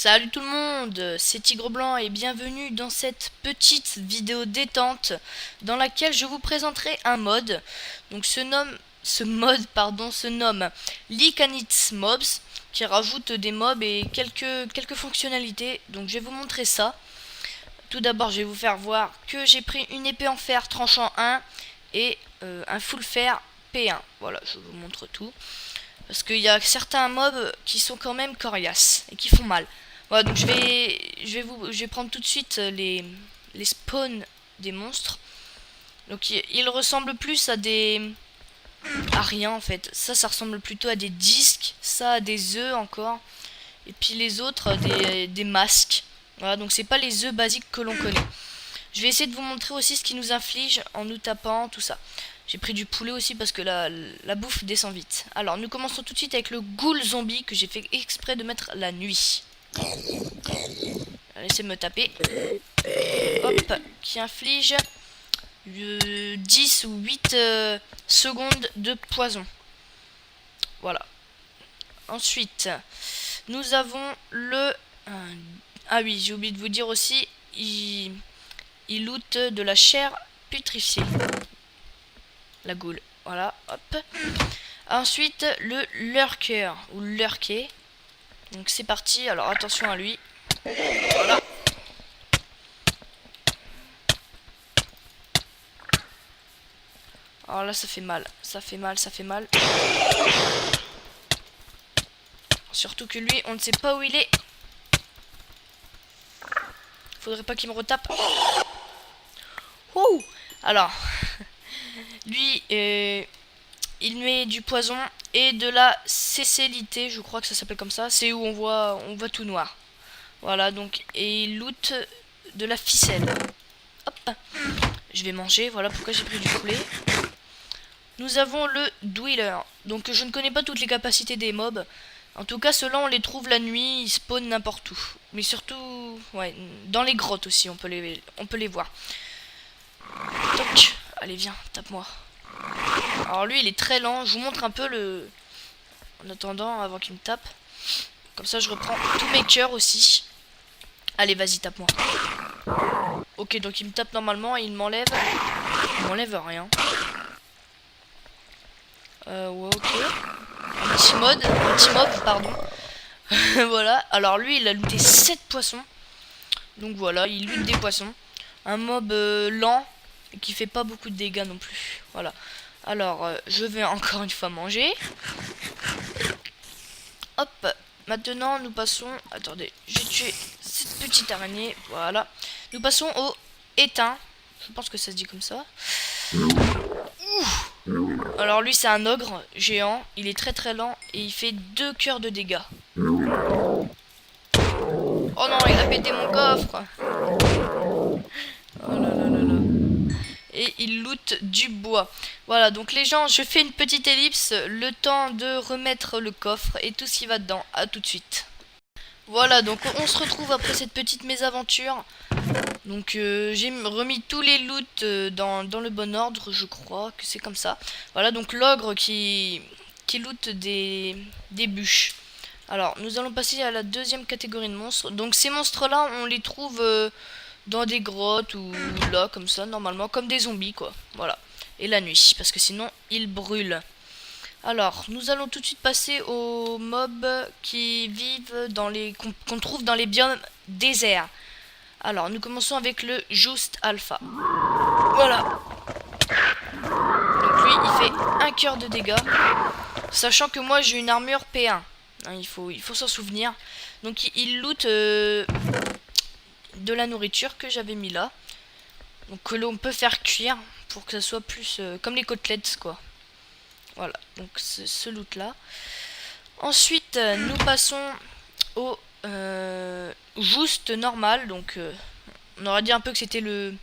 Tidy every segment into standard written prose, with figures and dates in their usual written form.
Salut tout le monde, c'est Tigre Blanc et bienvenue dans cette petite vidéo détente dans laquelle je vous présenterai un mode. Donc ce mode se nomme Licanitz Mobs, qui rajoute des mobs et quelques fonctionnalités. Donc je vais vous montrer ça. Tout d'abord je vais vous faire voir que j'ai pris une épée en fer tranchant 1 et un full fer P1. Voilà, je vous montre tout. Parce qu'il y a certains mobs qui sont quand même coriaces et qui font mal. Voilà, donc je vais prendre tout de suite les spawns des monstres. Donc ils ressemblent plus à rien en fait. Ça ressemble plutôt à des disques, ça à des œufs encore. Et puis les autres des masques. Voilà, donc c'est pas les œufs basiques que l'on connaît. Je vais essayer de vous montrer aussi ce qui nous inflige en nous tapant, tout ça. J'ai pris du poulet aussi parce que la bouffe descend vite. Alors nous commençons tout de suite avec le ghoul zombie que j'ai fait exprès de mettre la nuit. Laissez-moi taper. Hop, qui inflige 10 ou 8 secondes de poison. Voilà. Ensuite, nous avons le... ah oui, j'ai oublié de vous dire aussi, il loot de la chair putrifiée. La ghoul. Voilà, hop. Ensuite, le lurker, ou lurker. Donc c'est parti, alors attention à lui. Voilà. Alors là ça fait mal, ça fait mal. Surtout que lui, on ne sait pas où il est. Faudrait pas qu'il me retape. Ouh. Alors, lui, il met du poison et de la cécilité, je crois que ça s'appelle comme ça. C'est où on voit tout noir. Voilà, donc, et il loot de la ficelle. Hop. Je vais manger, voilà pourquoi j'ai pris du poulet. Nous avons le Dweller. Donc je ne connais pas toutes les capacités des mobs. En tout cas, ceux-là, on les trouve la nuit, ils spawnent n'importe où. Mais surtout, ouais, dans les grottes aussi, on peut les voir. Toc. Allez, viens, tape-moi. Alors lui, il est très lent. Je vous montre un peu le... En attendant, avant qu'il me tape. Comme ça, je reprends tous mes cœurs aussi. Allez, vas-y, tape-moi. Ok, donc il me tape normalement et il m'enlève... Il m'enlève rien. Ouais, ok. Un petit mob, pardon. Voilà. Alors lui, il a looté 7 poissons. Donc voilà, il loot des poissons. Un mob lent qui fait pas beaucoup de dégâts non plus. Voilà. Alors, je vais encore une fois manger. Hop. Maintenant, nous passons... Attendez, j'ai tué cette petite araignée. Voilà. Nous passons au éteint. Je pense que ça se dit comme ça. Ouh. Alors lui, c'est un ogre géant. Il est très lent et il fait 2 cœurs de dégâts. Oh non, il a pété mon coffre. Oh là là là là. Et il loot du bois. Voilà, donc les gens, je fais une petite ellipse, le temps de remettre le coffre et tout ce qui va dedans. À tout de suite. Voilà, donc on se retrouve après cette petite mésaventure. Donc j'ai remis tous les loots dans le bon ordre, je crois que c'est comme ça. Voilà, donc l'ogre qui loot des bûches. Alors, nous allons passer à la deuxième catégorie de monstres. Donc ces monstres-là, on les trouve... dans des grottes ou là comme ça normalement comme des zombies quoi, voilà, et la nuit parce que sinon ils brûlent. Alors nous allons tout de suite passer aux mobs qui vivent dans les qu'on trouve dans les biomes déserts. Alors nous commençons avec le Just Alpha. Voilà, donc lui il fait 1 cœur de dégâts, sachant que moi j'ai une armure P1 hein, il faut s'en souvenir. Donc il loot de la nourriture que j'avais mis là, donc que l'on peut faire cuire pour que ça soit plus comme les côtelettes quoi. Voilà, donc ce loot là. Ensuite nous passons au juste normal. Donc on aurait dit un peu que c'était le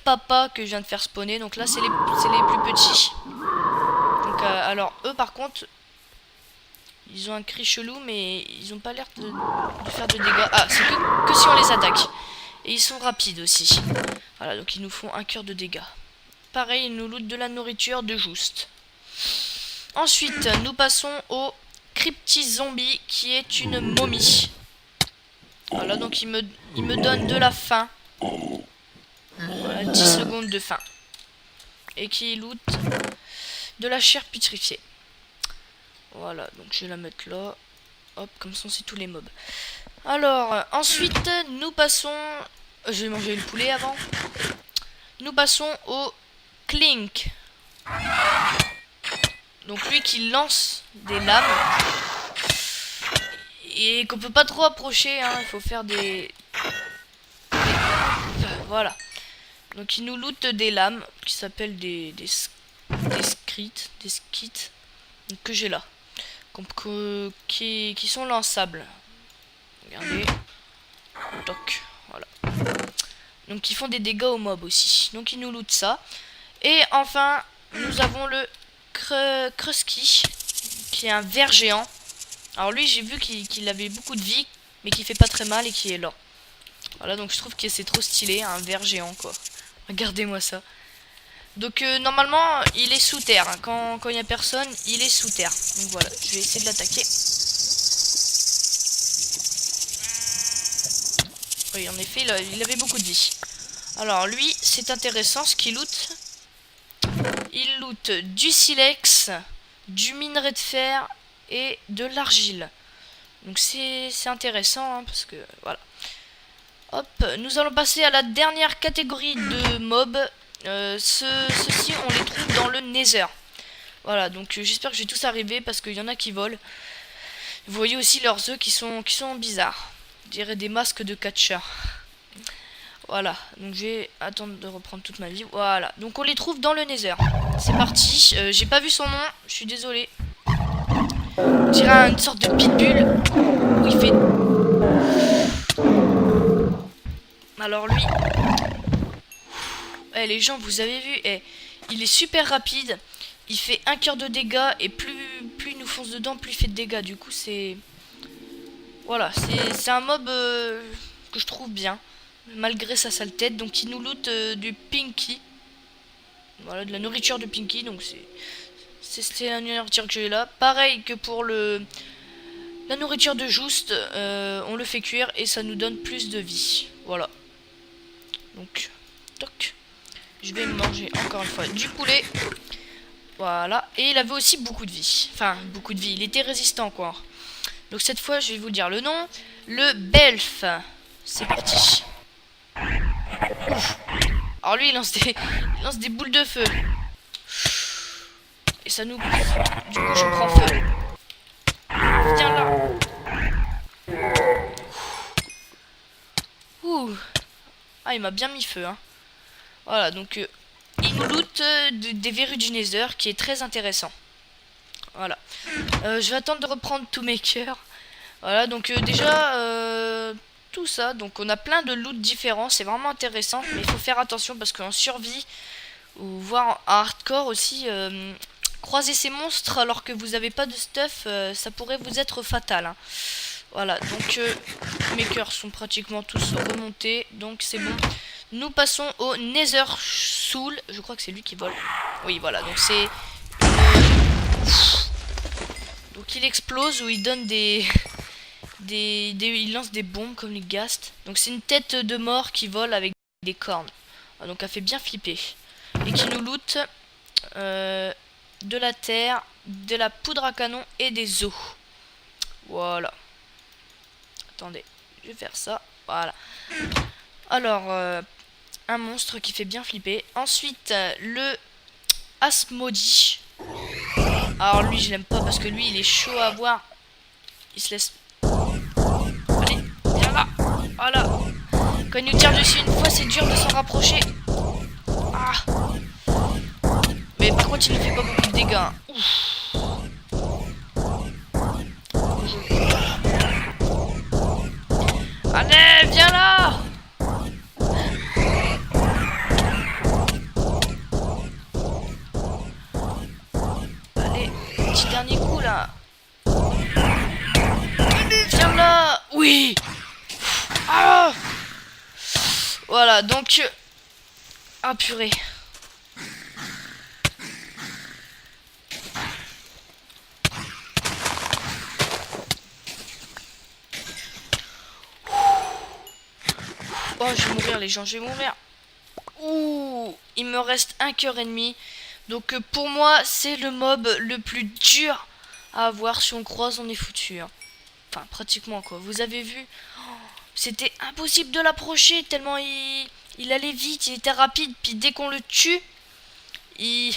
papa que je viens de faire spawner. Donc là c'est les plus petits. Donc alors eux par contre ils ont un cri chelou, mais ils ont pas l'air de faire de dégâts. Ah, c'est que si on les attaque. Et ils sont rapides aussi. Voilà, donc ils nous font 1 cœur de dégâts. Pareil, ils nous lootent de la nourriture de juste. Ensuite, nous passons au Crypti Zombie, qui est une momie. Voilà, donc il me donne de la faim. Voilà, 10 secondes de faim. Et qui loot de la chair pétrifiée. Voilà, donc je vais la mettre là. Hop, comme ça c'est tous les mobs. Alors, ensuite, nous passons... Je vais manger le poulet avant. Nous passons au Clink. Donc lui qui lance des lames. Et qu'on peut pas trop approcher, hein. Il faut faire voilà. Donc il nous loot des lames qui s'appellent des skits que j'ai là. Qui sont lançables. Regardez. Toc. Voilà. Donc ils font des dégâts aux mobs aussi. Donc ils nous lootent ça. Et enfin, nous avons le Krusky, qui est un ver géant. Alors lui, j'ai vu qu'il avait beaucoup de vie, mais qui fait pas très mal et qui est là. Voilà, donc je trouve que c'est trop stylé, un ver géant quoi. Regardez-moi ça. Donc normalement, il est sous terre. Hein. Quand il n'y a personne, il est sous terre. Donc voilà, je vais essayer de l'attaquer. Oui, en effet, il avait beaucoup de vie. Alors lui, c'est intéressant ce qu'il loot. Il loot du silex, du minerai de fer et de l'argile. Donc c'est intéressant hein, parce que voilà. Hop, nous allons passer à la dernière catégorie de mobs. Ceux-ci, on les trouve dans le Nether. Voilà, donc j'espère que je vais tous arriver parce qu'il y en a qui volent. Vous voyez aussi leurs œufs qui sont bizarres. Je dirais des masques de catcheurs. Voilà, donc je vais attendre de reprendre toute ma vie. Voilà, donc on les trouve dans le Nether. C'est parti, j'ai pas vu son nom, je suis désolé. On dirait une sorte de pitbull où il fait... Alors lui... les gens, vous avez vu, il est super rapide. Il fait 1 cœur de dégâts et plus il nous fonce dedans, plus il fait de dégâts. Du coup, c'est... Voilà, c'est un mob que je trouve bien. Malgré sa sale tête. Donc il nous loot du Pinky. Voilà, de la nourriture de Pinky. Donc c'est la nourriture que j'ai là. Pareil que pour la nourriture de Just. On le fait cuire et ça nous donne plus de vie. Voilà. Donc, toc. Je vais manger encore une fois du poulet. Voilà. Et il avait aussi beaucoup de vie. Enfin, beaucoup de vie. Il était résistant, quoi. Donc cette fois, je vais vous dire le nom. Le Belf. C'est parti. Ouf. Alors lui, il lance des boules de feu. Et ça nous... Du coup, je prends feu. Viens là. Ouh. Ah, il m'a bien mis feu, hein. Voilà, donc... il nous loot des verrues du Nether, qui est très intéressant. Voilà. Je vais attendre de reprendre tous mes cœurs. Voilà, donc déjà... tout ça, donc on a plein de loot différents, c'est vraiment intéressant, mais il faut faire attention parce qu'en survie ou voire en hardcore aussi, croiser ces monstres alors que vous n'avez pas de stuff, ça pourrait vous être fatal. Hein. Voilà, donc mes cœurs sont pratiquement tous remontés, donc c'est bon. Nous passons au Nether Soul, je crois que c'est lui qui vole. Oui, voilà, donc c'est... Donc il explose ou il donne des... il lance des bombes comme les ghasts. Donc c'est une tête de mort qui vole avec des cornes. Ah, donc elle fait bien flipper. Et qui nous loot de la terre, de la poudre à canon et des os. Voilà. Attendez, je vais faire ça. Voilà. Alors, un monstre qui fait bien flipper. Ensuite, le Asmodi. Alors lui, je l'aime pas parce que lui, il est chaud à voir. Il se laisse... Allez, viens là. Voilà. Quand il nous tire dessus une fois, c'est dur de s'en rapprocher. Ah. Mais par contre, il ne fait pas beaucoup de dégâts. Hein. Allez, viens là. Allez, petit dernier coup là. Allez, viens là. Oui. Ah. Voilà, donc... Ah purée. Oh, je vais mourir les gens, je vais mourir. Ouh, il me reste un cœur et demi. Donc pour moi, c'est le mob le plus dur à avoir. Si on croise, on est foutu. Hein. Enfin, pratiquement quoi. Vous avez vu, c'était impossible de l'approcher tellement il allait vite, il était rapide. Puis dès qu'on le tue, il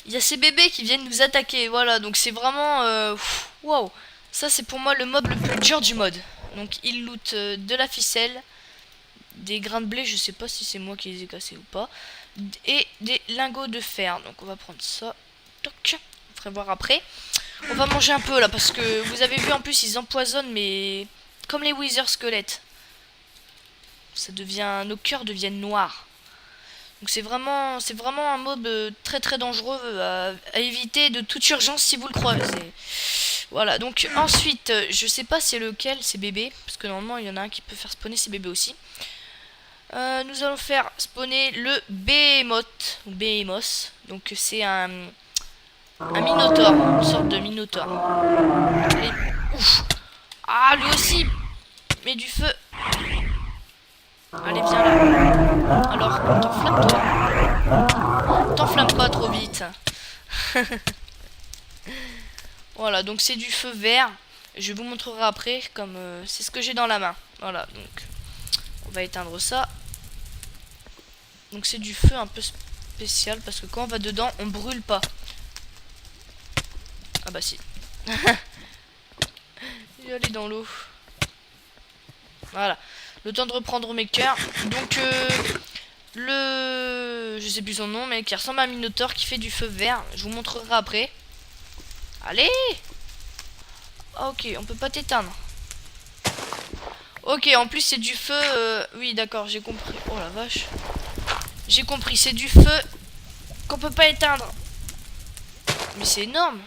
y a ces bébés qui viennent nous attaquer. Voilà, donc c'est vraiment... Waouh. Ça, c'est pour moi le mob le plus dur du mode. Donc il loot de la ficelle, des grains de blé, je sais pas si c'est moi qui les ai cassés ou pas, et des lingots de fer. Donc on va prendre ça. Toc. On ferait voir après. On va manger un peu là parce que vous avez vu en plus ils empoisonnent, mais comme les wither squelettes. Ça devient, nos cœurs deviennent noirs. Donc c'est vraiment un mob très très dangereux à éviter de toute urgence si vous le croisez. Voilà, donc ensuite, je sais pas c'est lequel, c'est bébé, parce que normalement il y en a un qui peut faire spawner ces bébés aussi. Nous allons faire spawner le Behemoth, ou Behemoth. Donc c'est un minotaure, une sorte de minotaure. Allez, ouf. Ah, lui aussi, met du feu. Allez, viens là. Alors, t'enflamme-toi. T'enflamme pas trop vite. Voilà, donc c'est du feu vert. Je vous montrerai après, comme c'est ce que j'ai dans la main. Voilà, donc on va éteindre ça. Donc c'est du feu un peu spécial, parce que quand on va dedans, on brûle pas. Ah bah si. Je vais aller dans l'eau. Voilà. Le temps de reprendre mes cœurs. Donc je sais plus son nom, mais qui ressemble à un minotaure qui fait du feu vert. Je vous montrerai après. Allez. Ok, on peut pas t'éteindre. Ok, en plus c'est du feu. Oui, d'accord, j'ai compris. Oh la vache. J'ai compris, c'est du feu qu'on peut pas éteindre. Mais c'est énorme.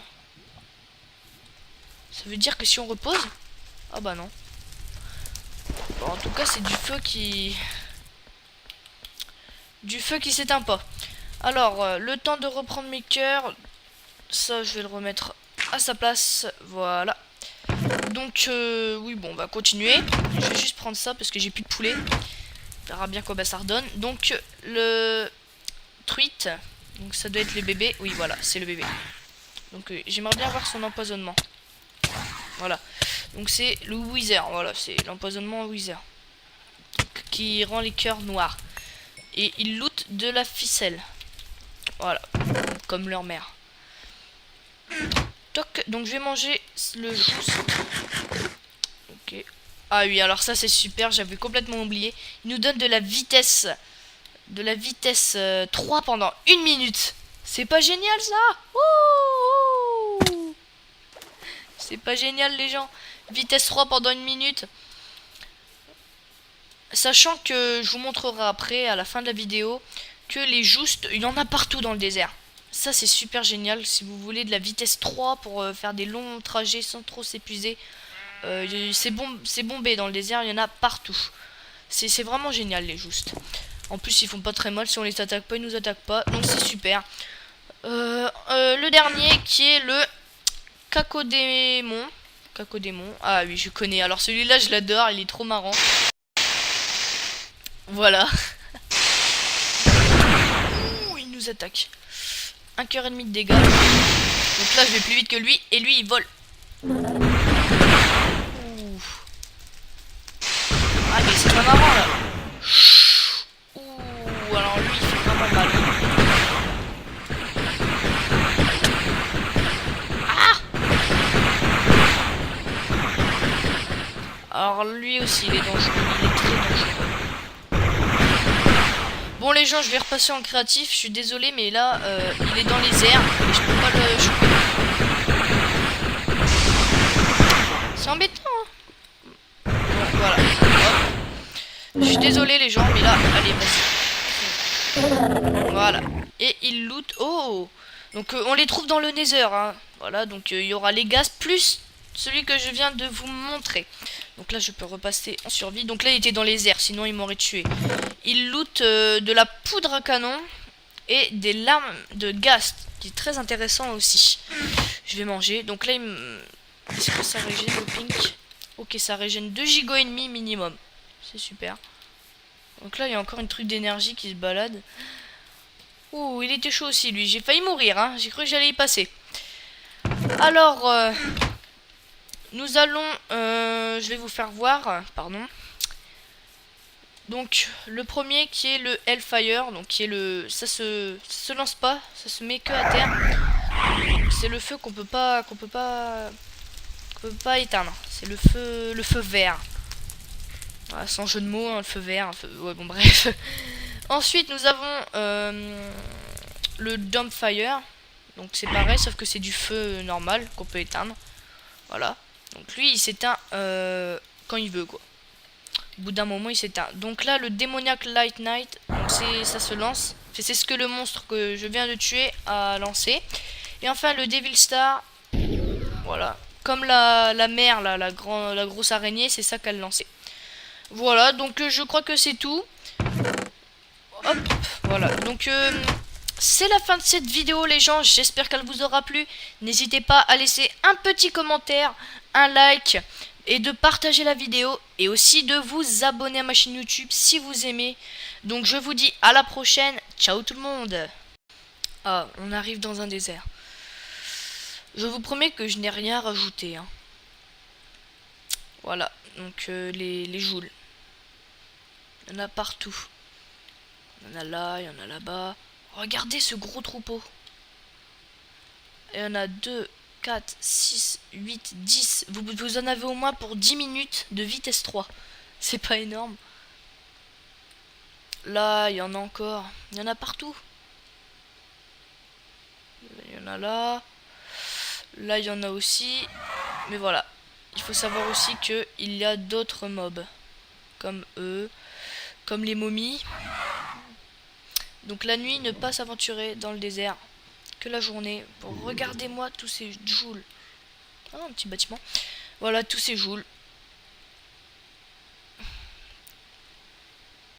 Ça veut dire que si on repose... Ah bah non. Bon, en tout cas, c'est du feu qui... s'éteint pas. Alors, le temps de reprendre mes cœurs. Ça, je vais le remettre à sa place. Voilà. Donc, oui, bon, on va continuer. Je vais juste prendre ça parce que j'ai plus de poulet. On verra bien quoi ça redonne. Donc, le truite. Donc, ça doit être les bébés. Oui, voilà, c'est le bébé. Donc, j'aimerais bien voir son empoisonnement. Voilà. Donc, c'est le wither. Voilà, c'est l'empoisonnement wither. Qui rend les cœurs noirs. Et ils lootent de la ficelle. Voilà. Comme leur mère. Toc. Donc je vais manger le juice. Ok. Ah oui, alors ça c'est super. J'avais complètement oublié. Il nous donne de la vitesse. De la vitesse 3 pendant 1 minute. C'est pas génial ça? Ouh. C'est pas génial les gens. Vitesse 3 pendant 1 minute. Sachant que je vous montrerai après, à la fin de la vidéo, que les joustes, il y en a partout dans le désert. Ça c'est super génial si vous voulez de la vitesse 3 pour faire des longs trajets sans trop s'épuiser. C'est bombé dans le désert, il y en a partout. C'est vraiment génial les joustes. En plus ils font pas très mal, si on les attaque pas, ils nous attaquent pas, donc c'est super. Le dernier qui est le Cacodémon. Cacodémon, ah oui je connais, alors celui-là je l'adore, il est trop marrant. Voilà. Ouh, il nous attaque. 1 cœur et demi de dégâts. Donc là je vais plus vite que lui. Et lui il vole. Ouh. Ah mais c'est pas marrant là. Ouh, alors lui il fait vraiment mal. Ah. Alors lui aussi il est dangereux. Il est très dangereux. Bon les gens, je vais repasser en créatif, je suis désolé mais là il est dans les airs et je peux pas le choper. C'est embêtant hein. Bon, voilà. Hop. Je suis désolé les gens mais là, allez vas-y. Voilà. Et il loot. Oh. Donc on les trouve dans le nether hein. Voilà, donc il y aura les gaz plus celui que je viens de vous montrer. Donc là je peux repasser en survie. Donc là il était dans les airs, sinon il m'aurait tué. Il loot de la poudre à canon et des lames de gaz, qui est très intéressant aussi. Je vais manger. Donc là est-ce que ça régène le pink? Ok, ça régène 2 giga et demi minimum. C'est super. Donc là, il y a encore une truc d'énergie qui se balade. Ouh, il était chaud aussi, lui. J'ai failli mourir, hein. J'ai cru que j'allais y passer. Alors, nous allons... je vais vous faire voir, pardon. Donc, le premier qui est le Hellfire, donc qui est le... ça se lance pas, ça se met que à terre. C'est le feu qu'on peut pas éteindre. C'est le feu vert. Voilà, sans jeu de mots, hein, le feu vert. Ouais, bon, bref. Ensuite, nous avons le Dumpfire. Donc, c'est pareil, sauf que c'est du feu normal qu'on peut éteindre. Voilà. Donc, lui, il s'éteint quand il veut, quoi. Au bout d'un moment, il s'éteint. Donc là, le Demoniac Light Knight, ça se lance. C'est ce que le monstre que je viens de tuer a lancé. Et enfin, le Devil Star. Voilà. Comme la mère, là, la grosse araignée, c'est ça qu'elle lançait. Voilà, donc je crois que c'est tout. Hop, voilà. Donc c'est la fin de cette vidéo, les gens. J'espère qu'elle vous aura plu. N'hésitez pas à laisser un petit commentaire, un like et de partager la vidéo. Et aussi de vous abonner à ma chaîne YouTube si vous aimez. Donc je vous dis à la prochaine. Ciao tout le monde. Ah, on arrive dans un désert. Je vous promets que je n'ai rien rajouté, hein. Voilà, donc les joules. Il y en a partout. Il y en a là, il y en a là-bas. Regardez ce gros troupeau. Il y en a 2, 4, 6, 8, 10. Vous en avez au moins pour 10 minutes de vitesse 3. C'est pas énorme. Là, il y en a encore. Il y en a partout. Il y en a là. Là, il y en a aussi. Mais voilà. Il faut savoir aussi qu'il y a d'autres mobs. Comme eux. Comme les momies. Donc la nuit, ne pas s'aventurer dans le désert. Que la journée. Regardez-moi tous ces joules. Ah, un petit bâtiment. Voilà, tous ces joules.